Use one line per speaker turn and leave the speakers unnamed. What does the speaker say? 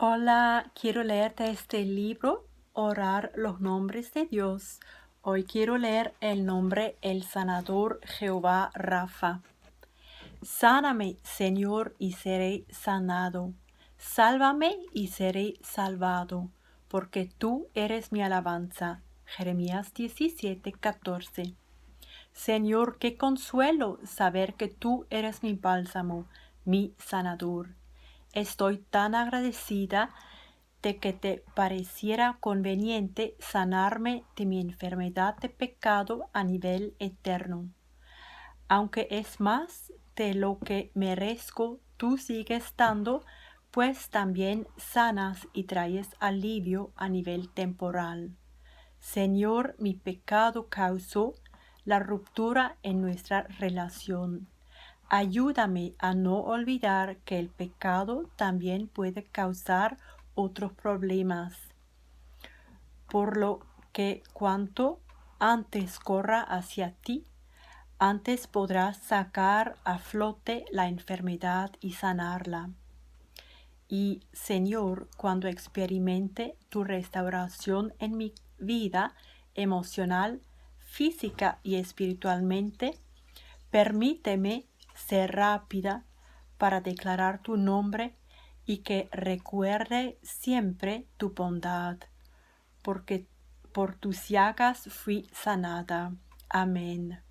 Hola, quiero leerte este libro, Orar los nombres de Dios. Hoy quiero leer el nombre El Sanador Jehová Rafa. Sáname, Señor, y seré sanado. Sálvame y seré salvado, porque tú eres mi alabanza. Jeremías 17:14. Señor, qué consuelo saber que tú eres mi bálsamo, mi sanador. Estoy tan agradecida de que te pareciera conveniente sanarme de mi enfermedad de pecado a nivel eterno. Aunque es más de lo que merezco, tú sigues dando, pues también sanas y traes alivio a nivel temporal. Señor, mi pecado causó la ruptura en nuestra relación. Ayúdame a no olvidar que el pecado también puede causar otros problemas, por lo que cuanto antes corra hacia ti, antes podrás sacar a flote la enfermedad y sanarla. Y, Señor, cuando experimente tu restauración en mi vida emocional, física y espiritualmente, permíteme ser rápida para declarar tu nombre y que recuerde siempre tu bondad, porque por tus llagas fui sanada. Amén.